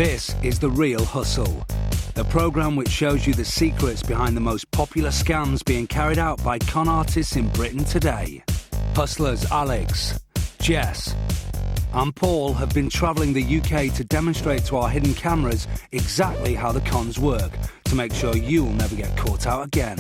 This is The Real Hustle, the programme which shows you the secrets behind the most popular scams being carried out by con artists in Britain today. Hustlers Alex, Jess and Paul have been travelling the UK to demonstrate to our hidden cameras exactly how the cons work, to make sure you'll never get caught out again.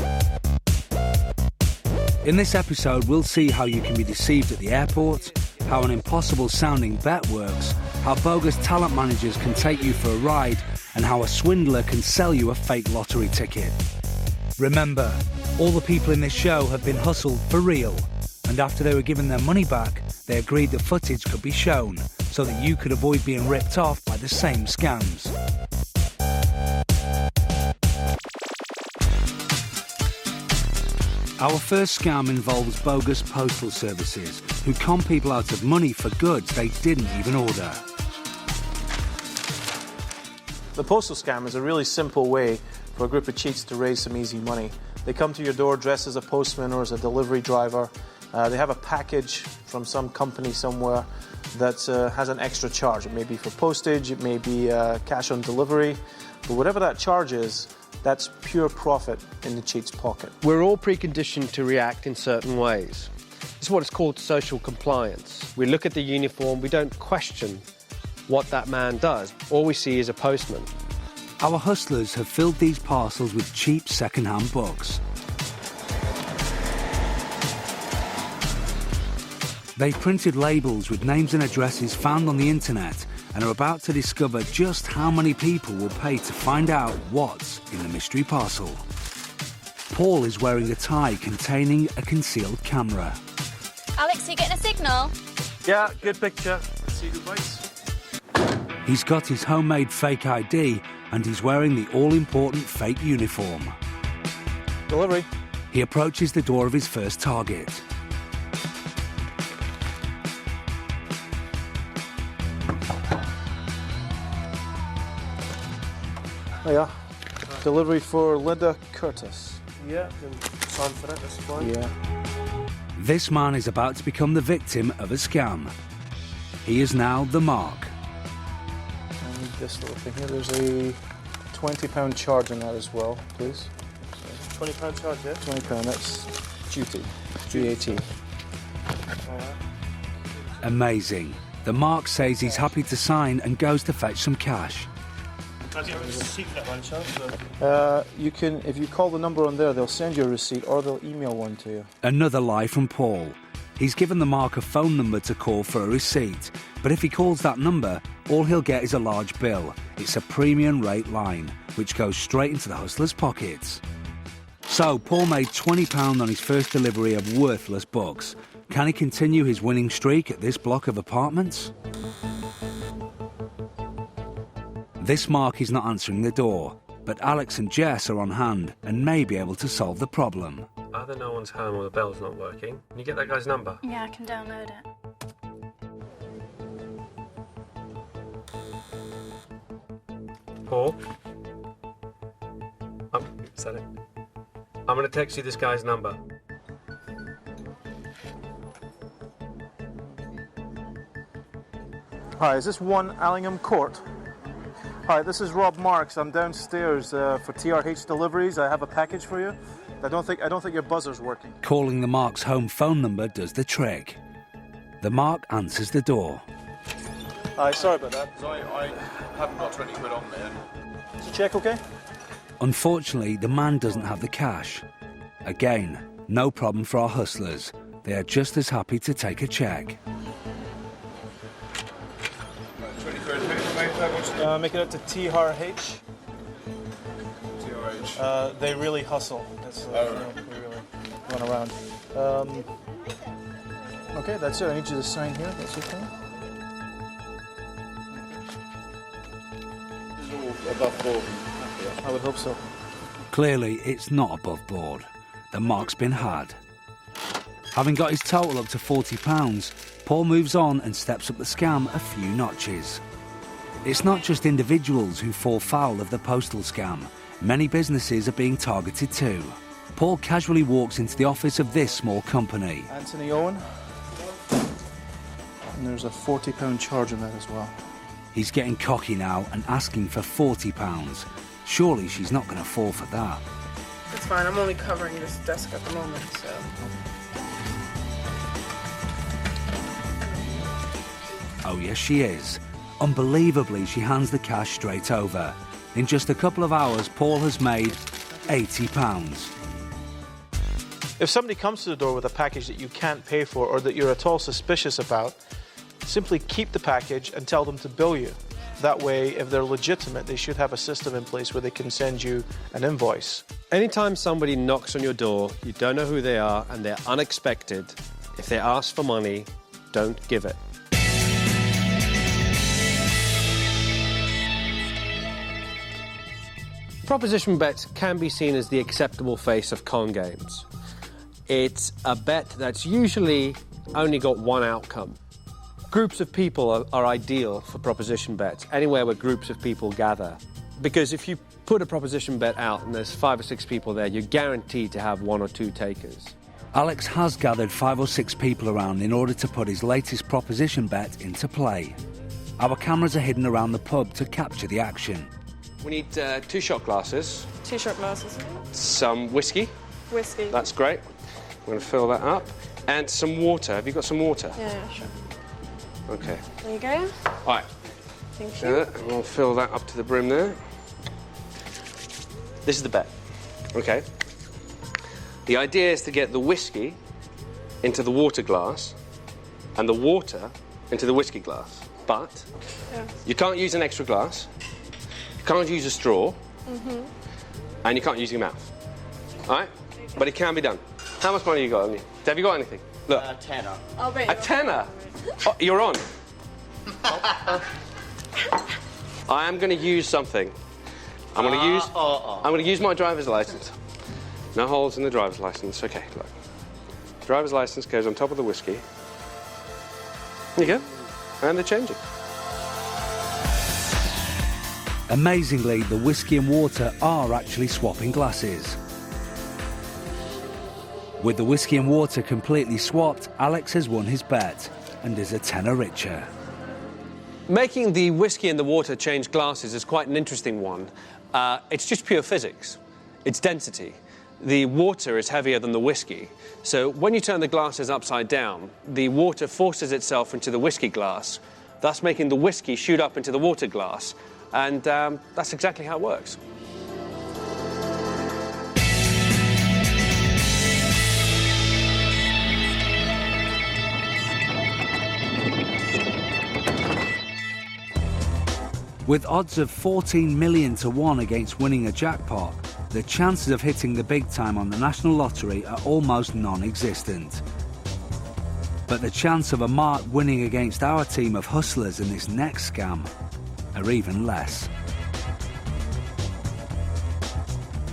In this episode, we'll see how you can be deceived at the airport, how an impossible-sounding bet works, how bogus talent managers can take you for a ride, and how a swindler can sell you a fake lottery ticket. Remember, all the people in this show have been hustled for real, and after they were given their money back, they agreed the footage could be shown, so that you could avoid being ripped off by the same scams. Our first scam involves bogus postal services who con people out of money for goods they didn't even order. The postal scam is a really simple way for a group of cheats to raise some easy money. They come to your door dressed as a postman or as a delivery driver. They have a package from some company somewhere that has an extra charge. It may be for postage, it may be cash on delivery, but whatever that charge is, that's pure profit in the cheat's pocket. We're all preconditioned to react in certain ways. It's what is called social compliance. We look at the uniform, we don't question what that man does. All we see is a postman. Our hustlers have filled these parcels with cheap second-hand books. They've printed labels with names and addresses found on the internet and are about to discover just how many people will pay to find out what's in the mystery parcel. Paul is wearing a tie containing a concealed camera. Alex, are you getting a signal? Yeah, good picture. See you, boys. He's got his homemade fake ID and he's wearing the all-important fake uniform. Delivery. He approaches the door of his first target. Oh yeah. Delivery for Linda Curtis. Yeah, sign for it, that's fine. Yeah. This man is about to become the victim of a scam. He is now the mark. And this little thing here, there's a £20 charge on that as well, please. So, £20 charge, yeah? £20, that's duty, VAT. Amazing. The mark says he's happy to sign and goes to fetch some cash. You can, if you call the number on there, they'll send you a receipt or they'll email one to you. Another lie from Paul. He's given the mark a phone number to call for a receipt, but if he calls that number, all he'll get is a large bill. It's a premium rate line, which goes straight into the hustler's pockets. So, Paul made £20 on his first delivery of worthless books. Can he continue his winning streak at this block of apartments? This mark is not answering the door, but Alex and Jess are on hand and may be able to solve the problem. Either no one's home or the bell's not working. Can you get that guy's number? Yeah, I can download it. Paul? Is that it? I'm going to text you this guy's number. Hi, is this 1 Allingham Court? Hi, this is Rob Marks. I'm downstairs for TRH deliveries. I have a package for you. I don't think your buzzer's working. Calling the Mark's home phone number does the trick. The Mark answers the door. Hi, sorry about that. I haven't got 20 quid on there. Is the check okay? Unfortunately, the man doesn't have the cash. Again, no problem for our hustlers. They are just as happy to take a check. Make it up to TRH. TRH. They really hustle. That's, they really run around. Okay, that's it. I need you to sign here. That's okay. This is all above board. I would hope so. Clearly, it's not above board. The mark's been had. Having got his total up to £40, Paul moves on and steps up the scam a few notches. It's not just individuals who fall foul of the postal scam. Many businesses are being targeted too. Paul casually walks into the office of this small company. Anthony Owen. And there's a £40 charge on that as well. He's getting cocky now and asking for £40. Surely she's not going to fall for that. It's fine, I'm only covering this desk at the moment, so... Oh yes, she is. Unbelievably, she hands the cash straight over. In just a couple of hours, Paul has made £80. If somebody comes to the door with a package that you can't pay for or that you're at all suspicious about, simply keep the package and tell them to bill you. That way, if they're legitimate, they should have a system in place where they can send you an invoice. Anytime somebody knocks on your door, you don't know who they are and they're unexpected, if they ask for money, don't give it. Proposition bets can be seen as the acceptable face of con games. It's a bet that's usually only got one outcome. Groups of people are ideal for proposition bets, anywhere where groups of people gather. Because if you put a proposition bet out and there's 5 or 6 people there, you're guaranteed to have 1 or 2 takers. Alex has gathered 5 or 6 people around in order to put his latest proposition bet into play. Our cameras are hidden around the pub to capture the action. We need 2 shot glasses. 2 shot glasses. Some whiskey. Whiskey. That's great. We're going to fill that up. And some water. Have you got some water? Yeah, sure. OK. There you go. All right. Thank you. And we'll fill that up to the brim there. This is the bet. OK. The idea is to get the whiskey into the water glass and the water into the whiskey glass. But you can't use an extra glass. You can't use a straw, and you can't use your mouth. All right? But it can be done. How much money you got on you? Have you got anything? Look. A tenner. I'll bet A tenner? Oh, you're on. I am going to use something. I'm going to use my driver's license. No holes in the driver's license. OK, look. Driver's license goes on top of the whiskey. There you go. And they're changing. Amazingly, the whiskey and water are actually swapping glasses. With the whiskey and water completely swapped, Alex has won his bet and is a tenner richer. Making the whiskey and the water change glasses is quite an interesting one. It's just pure physics. It's density. The water is heavier than the whiskey. So when you turn the glasses upside down, the water forces itself into the whiskey glass, thus making the whiskey shoot up into the water glass. And that's exactly how it works. With odds of 14 million to 1 against winning a jackpot, the chances of hitting the big time on the National Lottery are almost non-existent. But the chance of a mark winning against our team of hustlers in this next scam are even less.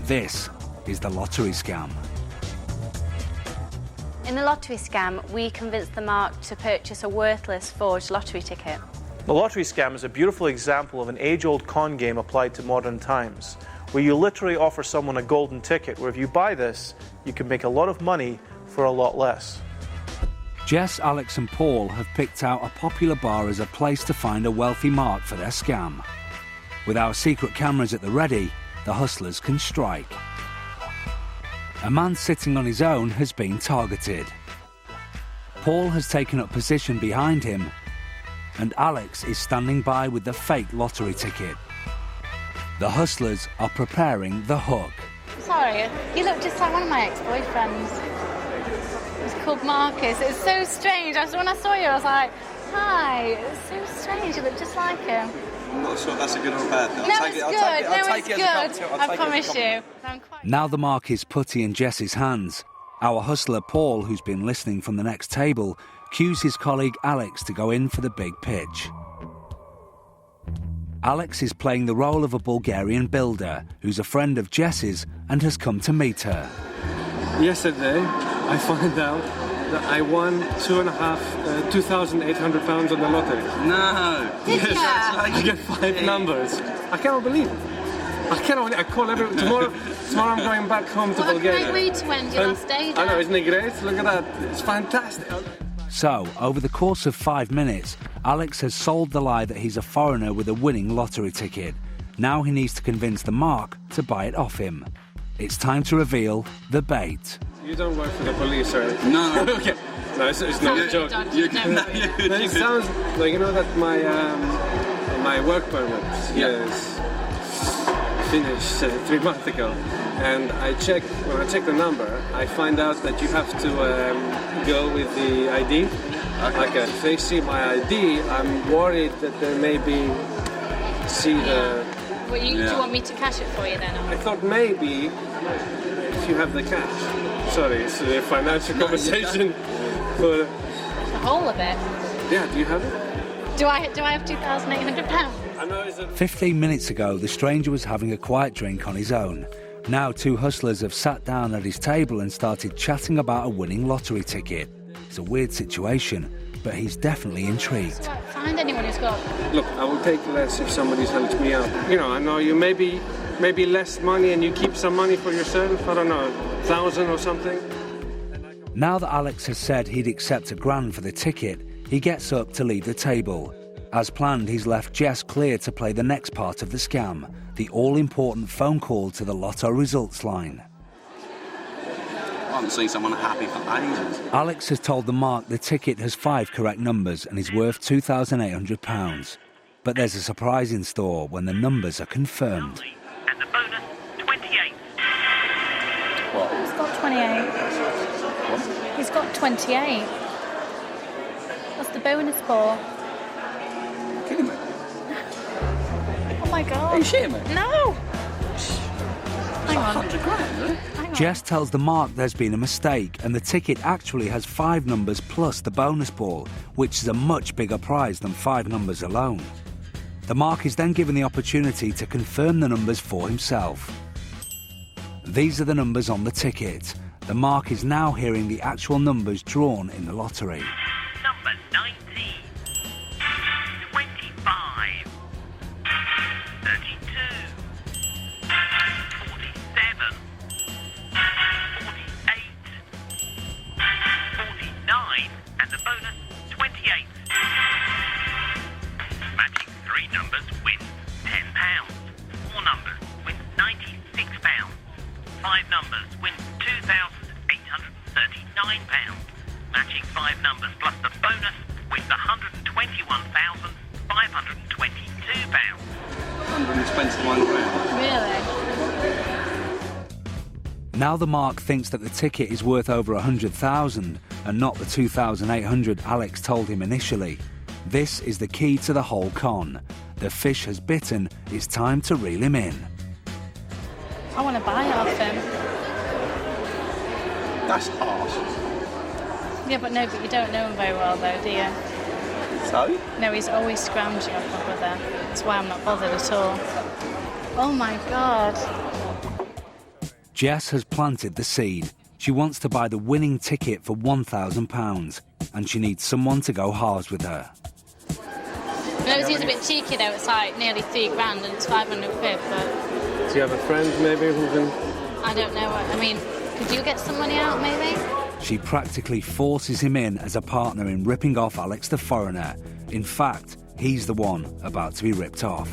This is the lottery scam. In the lottery scam, we convinced the mark to purchase a worthless forged lottery ticket. The lottery scam is a beautiful example of an age-old con game applied to modern times, where you literally offer someone a golden ticket, where if you buy this, you can make a lot of money for a lot less. Jess, Alex and Paul have picked out a popular bar as a place to find a wealthy mark for their scam. With our secret cameras at the ready, the hustlers can strike. A man sitting on his own has been targeted. Paul has taken up position behind him, and Alex is standing by with the fake lottery ticket. The hustlers are preparing the hook. Sorry, you look just like one of my ex-boyfriends. It was called Marcus. It was so strange. When I saw you, I was like, hi. It was so strange. You look just like him. I'm not sure if that's a good or a bad thing. No, it's good. I promise you. Now the mark is putty in Jess's hands. Our hustler Paul, who's been listening from the next table, cues his colleague Alex to go in for the big pitch. Alex is playing the role of a Bulgarian builder who's a friend of Jess's and has come to meet her. Yesterday, I found out that I won £2,800 on the lottery. No! I get 5 numbers. I cannot believe it. I call everyone. Tomorrow I'm going back home to Bulgaria. What a great way to end your last day there. I know, isn't it great? Look at that. It's fantastic. So, over the course of 5 minutes, Alex has sold the lie that he's a foreigner with a winning lottery ticket. Now he needs to convince the mark to buy it off him. It's time to reveal the bait. You don't work for the police, or anything? No. Okay. No, it's not a joke. It sounds like, you know, that my work permit is finished 3 months ago, and when I check the number, I find out that you have to go with the ID. Okay. Like if they see my ID, I'm worried that they maybe see the... Well, do you want me to cash it for you then? Or? I thought maybe if you have the cash. Sorry, it's a financial conversation. But the whole of it? Yeah, do you have it? Do I have £2,800? I know it's 15 minutes ago, the stranger was having a quiet drink on his own. Now 2 hustlers have sat down at his table and started chatting about a winning lottery ticket. It's a weird situation, but he's definitely intrigued. So find anyone who's got... Look, I will take less if somebody's helped me out. You know, I know you maybe less money and you keep some money for yourself. I don't know, 1,000 or something. Now that Alex has said he'd accept £1,000 for the ticket, he gets up to leave the table. As planned, he's left Jess clear to play the next part of the scam, the all-important phone call to the lotto results line. I haven't seen someone happy for ages. Alex has told the mark the ticket has 5 correct numbers and is worth £2,800. But there's a surprise in store when the numbers are confirmed. And the bonus, 28. What? He's got 28. What? He's got 28. What's the bonus for? Kidding me? Oh my God. Are you shitting me? No! Hang on. 100 grand, isn't it? Jess tells the mark there's been a mistake and the ticket actually has 5 numbers plus the bonus ball, which is a much bigger prize than 5 numbers alone. The mark is then given the opportunity to confirm the numbers for himself. These are the numbers on the ticket. The mark is now hearing the actual numbers drawn in the lottery. Number 19. 25. 32. 47. 48. 49. And the bonus, 28. Matching 3 numbers wins £10. 4 numbers wins £96. 5 numbers wins £2,839. Matching 5 numbers plus the bonus wins £121,522. 121 grand. Really? Now the mark thinks that the ticket is worth over 100,000 and not the 2,800 Alex told him initially. This is the key to the whole con. The fish has bitten, it's time to reel him in. I want to buy it off him. That's harsh. Yeah, but you don't know him very well though, do you? So? No, he's always scrounging off my brother. That's why I'm not bothered at all. Oh my God. Jess has planted the seed. She wants to buy the winning ticket for £1,000 and she needs someone to go halves with her. No, he's a bit cheeky though. It's like nearly £3 grand and it's 500 quid, but... Do you have a friend maybe who can... I don't know. I mean, could you get some money out maybe? She practically forces him in as a partner in ripping off Alex the foreigner. In fact, he's the one about to be ripped off.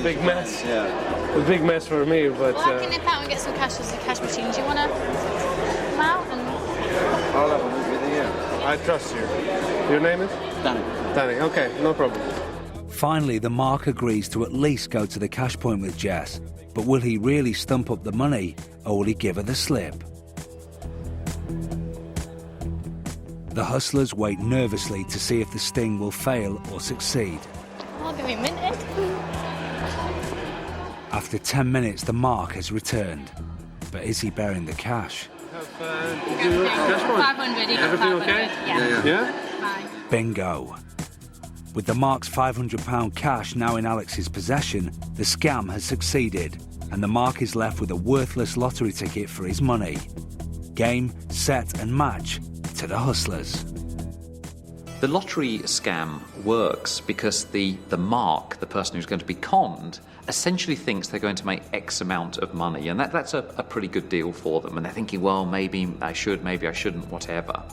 Big mess. Yeah. A big mess for me, but... Well, I can nip out and get some cash as a cash machine. Do you want to come out and... I'll have a look with you. I trust you. Your name is? Danny. Danny, okay, no problem. Finally, the mark agrees to at least go to the cash point with Jess. But will he really stump up the money, or will he give her the slip? The hustlers wait nervously to see if the sting will fail or succeed. I'll give you a minute. After 10 minutes, the mark has returned. But is he bearing the cash? Did you cash point? 500, you got Everything 500. okay? Yeah. Yeah? Fine. Bingo. With the mark's £500 cash now in Alex's possession, the scam has succeeded, and the mark is left with a worthless lottery ticket for his money. Game, set and match to the hustlers. The lottery scam works because the mark, the person who's going to be conned, essentially thinks they're going to make X amount of money, and that's a pretty good deal for them. And they're thinking, well, maybe I should, maybe I shouldn't, whatever.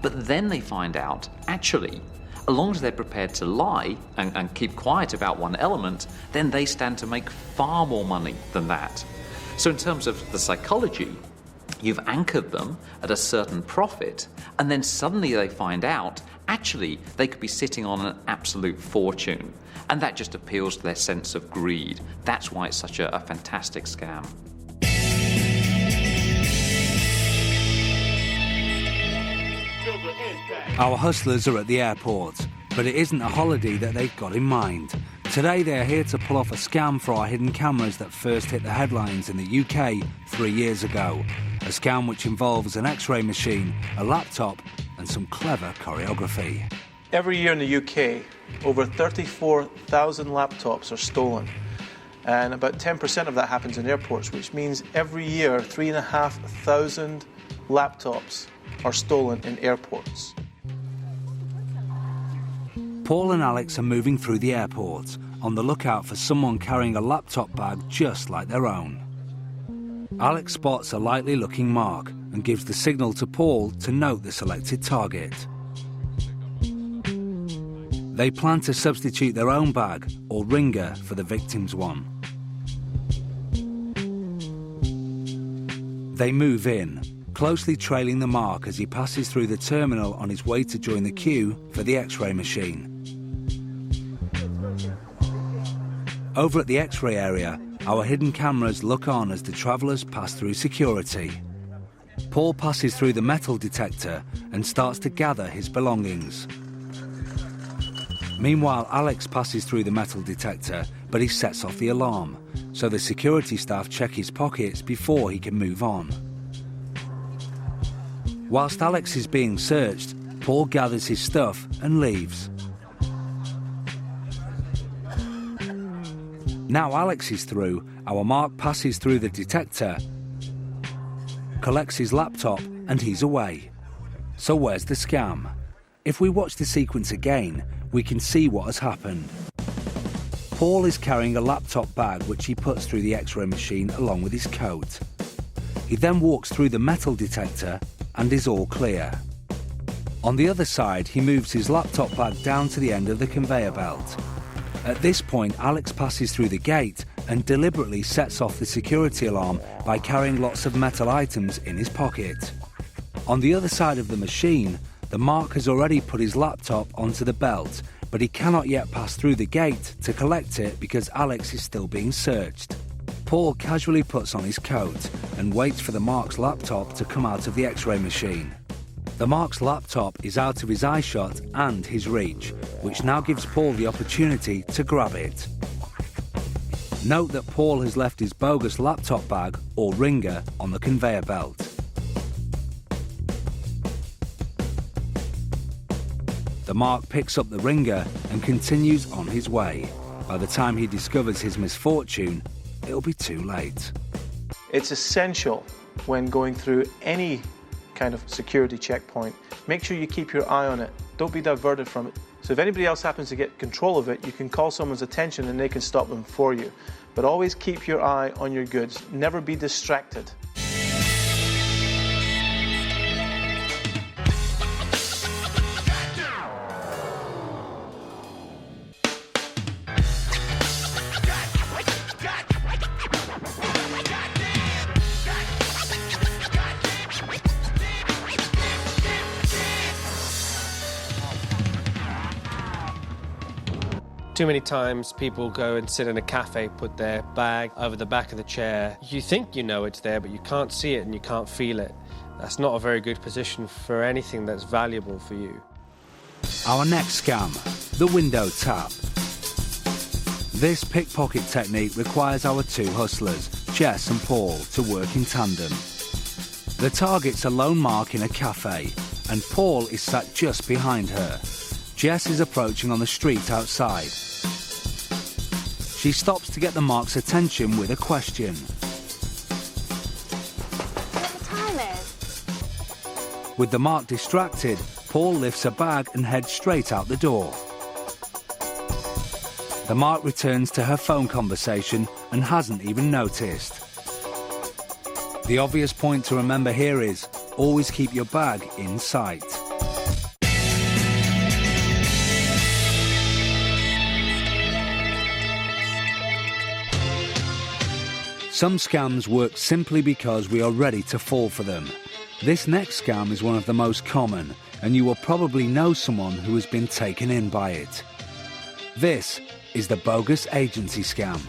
But then they find out, actually, as long as they're prepared to lie and keep quiet about one element, then they stand to make far more money than that. So in terms of the psychology, you've anchored them at a certain profit, and then suddenly they find out, actually, they could be sitting on an absolute fortune. And that just appeals to their sense of greed. That's why it's such a fantastic scam. Our hustlers are at the airport, but it isn't a holiday that they've got in mind. Today they are here to pull off a scam for our hidden cameras that first hit the headlines in the UK 3 years ago. A scam which involves an X-ray machine, a laptop and some clever choreography. Every year in the UK, over 34,000 laptops are stolen. And about 10% of that happens in airports, which means every year 3,500 laptops are stolen in airports. Paul and Alex are moving through the airport, on the lookout for someone carrying a laptop bag just like their own. Alex spots a likely looking mark and gives the signal to Paul to note the selected target. They plan to substitute their own bag or ringer for the victim's one. They move in, closely trailing the mark as he passes through the terminal on his way to join the queue for the X-ray machine. Over at the X-ray area, our hidden cameras look on as the travellers pass through security. Paul passes through the metal detector and starts to gather his belongings. Meanwhile, Alex passes through the metal detector, but he sets off the alarm, so the security staff check his pockets before he can move on. Whilst Alex is being searched, Paul gathers his stuff and leaves. Now Alex is through, our mark passes through the detector, collects his laptop and he's away. So where's the scam? If we watch the sequence again, we can see what has happened. Paul is carrying a laptop bag which he puts through the X-ray machine along with his coat. He then walks through the metal detector and is all clear. On the other side, he moves his laptop bag down to the end of the conveyor belt. At this point, Alex passes through the gate and deliberately sets off the security alarm by carrying lots of metal items in his pocket. On the other side of the machine, the mark has already put his laptop onto the belt, but he cannot yet pass through the gate to collect it because Alex is still being searched. Paul casually puts on his coat and waits for the mark's laptop to come out of the X-ray machine. The mark's laptop is out of his eyeshot and his reach, which now gives Paul the opportunity to grab it. Note that Paul has left his bogus laptop bag or ringer on the conveyor belt. The mark picks up the ringer and continues on his way. By the time he discovers his misfortune, it'll be too late. It's essential when going through any kind of security checkpoint. Make sure you keep your eye on it. Don't be diverted from it. So if anybody else happens to get control of it, you can call someone's attention and they can stop them for you. But always keep your eye on your goods. Never be distracted. Too many times people go and sit in a cafe, put their bag over the back of the chair. You think you know it's there, but you can't see it and you can't feel it. That's not a very good position for anything that's valuable for you. Our next scam, the window tap. This pickpocket technique requires our two hustlers, Jess and Paul, to work in tandem. The target's a lone mark in a cafe, and Paul is sat just behind her. Jess is approaching on the street outside. She stops to get the mark's attention with a question. What the time is? With the mark distracted, Paul lifts a bag and heads straight out the door. The mark returns to her phone conversation and hasn't even noticed. The obvious point to remember here is, always keep your bag in sight. Some scams work simply because we are ready to fall for them. This next scam is one of the most common, and you will probably know someone who has been taken in by it. This is the bogus agency scam.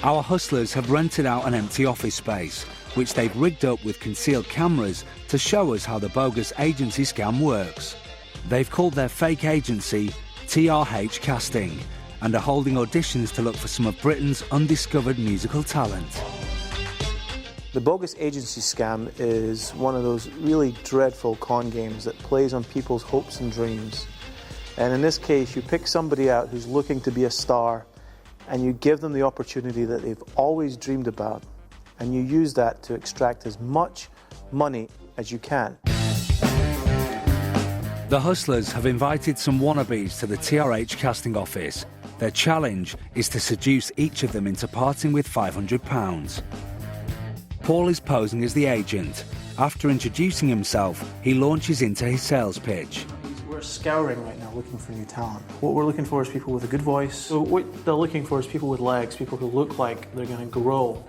Our hustlers have rented out an empty office space, which they've rigged up with concealed cameras to show us how the bogus agency scam works. They've called their fake agency TRH Casting and are holding auditions to look for some of Britain's undiscovered musical talent. The bogus agency scam is one of those really dreadful con games that plays on people's hopes and dreams. And in this case, you pick somebody out who's looking to be a star, and you give them the opportunity that they've always dreamed about, and you use that to extract as much money as you can. The hustlers have invited some wannabes to the TRH casting office. Their challenge is to seduce each of them into parting with £500. Paul is posing as the agent. After introducing himself, he launches into his sales pitch. We're scouring right now looking for new talent. What we're looking for is people with a good voice. So what they're looking for is people with legs, people who look like they're going to grow.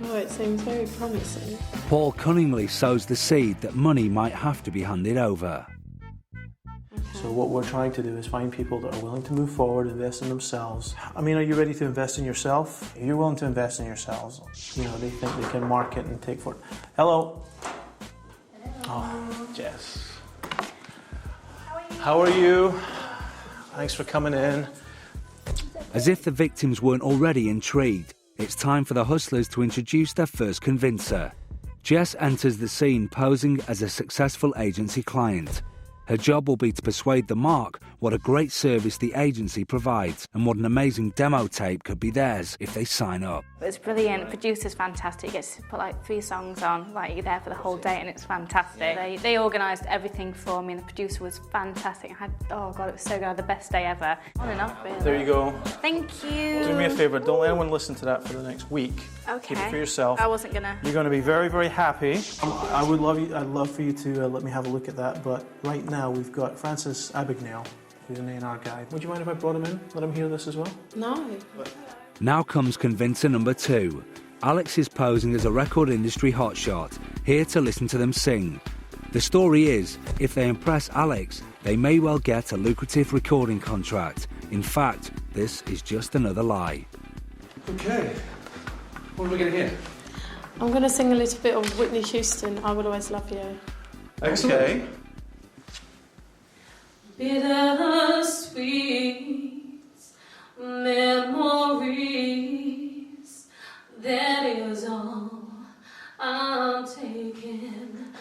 Oh, it seems very promising. Paul cunningly sows the seed that money might have to be handed over. So what we're trying to do is find people that are willing to move forward, invest in themselves. I mean, are you ready to invest in yourself? If you're willing to invest in yourselves, you know, they think they can market and take forward. Hello. Oh, Jess. How are you? Thanks for coming in. As if the victims weren't already intrigued, it's time for the hustlers to introduce their first convincer. Jess enters the scene posing as a successful agency client. Her job will be to persuade the mark what a great service the agency provides and what an amazing demo tape could be theirs if they sign up. It's brilliant. The producer's fantastic. You get to put like 3 songs on, like you're there for the whole day, and it's fantastic. They organised everything for me, and the producer was fantastic. Oh God, it was so good. I had the best day ever. On and off, really. There you go. Thank you. Do me a favour, don't let anyone listen to that for the next week. Okay. Keep it for yourself. I wasn't gonna. You're going to be very, very happy. I'd love for you to let me have a look at that, but right now we've got Francis Abagnale, who's an A&R guy. Would you mind if I brought him in? Let him hear this as well? No. Now comes convincer number 2. Alex is posing as a record industry hotshot, here to listen to them sing. The story is, if they impress Alex, they may well get a lucrative recording contract. In fact, this is just another lie. Okay. What are we going to hear? I'm going to sing a little bit of Whitney Houston, I Will Always Love You. Okay. Bittersweet memories, that is all I'm taking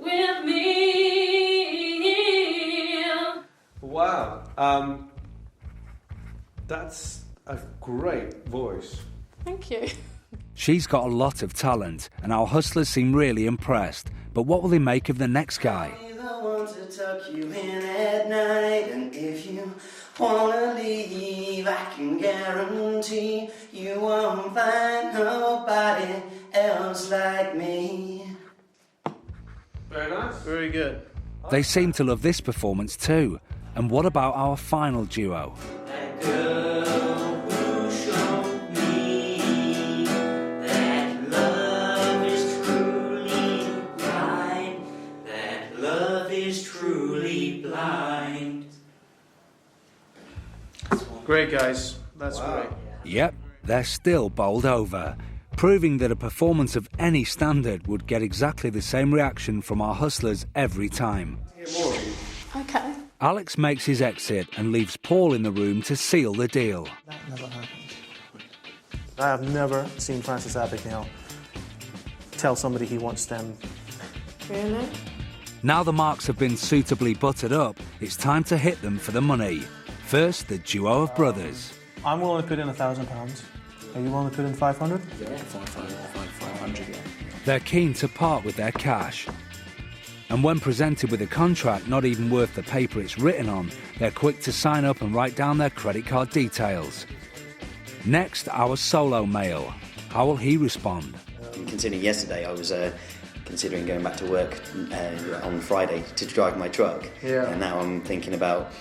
with me. Wow. That's a great voice. Thank you. She's got a lot of talent, and our hustlers seem really impressed. But what will they make of the next guy? I want to tuck you in at night, and if you wanna leave, I can guarantee you won't find nobody else like me. Very nice. Very good. They seem to love this performance too. And what about our final duo? That girl who showed me that love is truly blind, that love is truly blind. Great, guys. That's great. Yep, they're still bowled over, proving that a performance of any standard would get exactly the same reaction from our hustlers every time. Okay. Alex makes his exit and leaves Paul in the room to seal the deal. That never happened. I have never seen Francis Abagnale tell somebody he wants them. Really? Now the marks have been suitably buttered up, it's time to hit them for the money. First, the duo of brothers. I'm willing to put in £1,000. Are you willing to put in 500? Yeah, 500, yeah. They're keen to part with their cash. And when presented with a contract not even worth the paper it's written on, they're quick to sign up and write down their credit card details. Next, our solo male. How will he respond? Considering yesterday I was considering going back to work on Friday to drive my truck. Yeah. And now I'm thinking about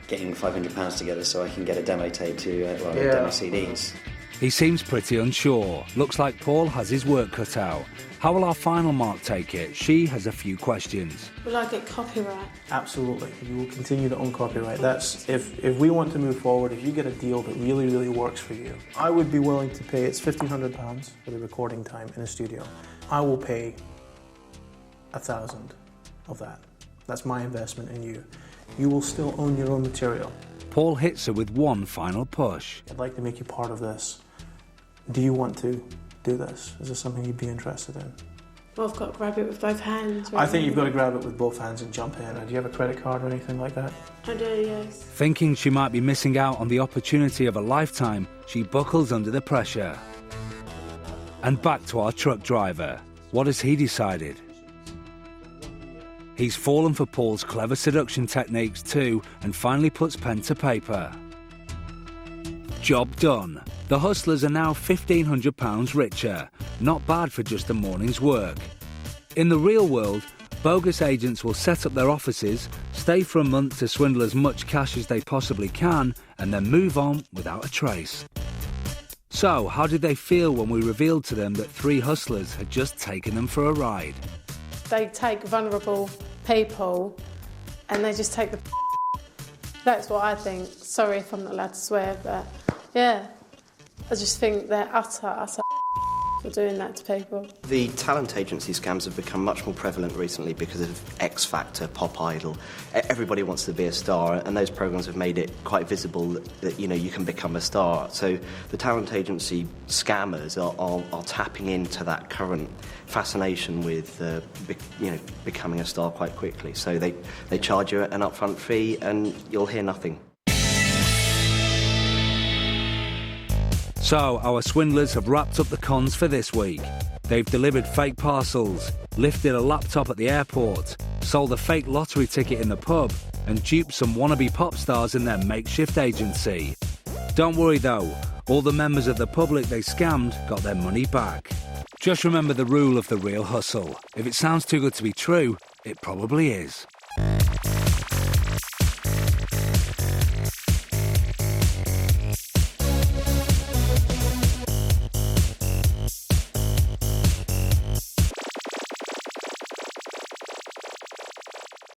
getting £500 together so I can get a demo tape to demo CDs. He seems pretty unsure. Looks like Paul has his work cut out. How will our final mark take it? She has a few questions. Will I get copyright? Absolutely. You will continue to own copyright. That's if we want to move forward, if you get a deal that really, really works for you, I would be willing to pay, it's £1,500 for the recording time in a studio. I will pay 1,000 of that. That's my investment in you. You will still own your own material. Paul hits her with one final push. I'd like to make you part of this. Do you want to do this? Is this something you'd be interested in? Well, I've got to grab it with both hands. Really. I think you've got to grab it with both hands and jump in. Do you have a credit card or anything like that? I do, yes. Thinking she might be missing out on the opportunity of a lifetime, she buckles under the pressure. And back to our truck driver. What has he decided? He's fallen for Paul's clever seduction techniques too, and finally puts pen to paper. Job done. The hustlers are now £1,500 richer. Not bad for just a morning's work. In the real world, bogus agents will set up their offices, stay for a month to swindle as much cash as they possibly can, and then move on without a trace. So, how did they feel when we revealed to them that 3 hustlers had just taken them for a ride? They take vulnerable people and they just take the... That's what I think. Sorry if I'm not allowed to swear, but yeah. I just think they're utter for doing that to people. The talent agency scams have become much more prevalent recently because of X Factor, Pop Idol. Everybody wants to be a star, and those programs have made it quite visible that you can become a star. So the talent agency scammers are tapping into that current fascination with becoming a star quite quickly. So they charge you an upfront fee, and you'll hear nothing. So, our swindlers have wrapped up the cons for this week. They've delivered fake parcels, lifted a laptop at the airport, sold a fake lottery ticket in the pub, and duped some wannabe pop stars in their makeshift agency. Don't worry though, all the members of the public they scammed got their money back. Just remember the rule of the real hustle. If it sounds too good to be true, it probably is.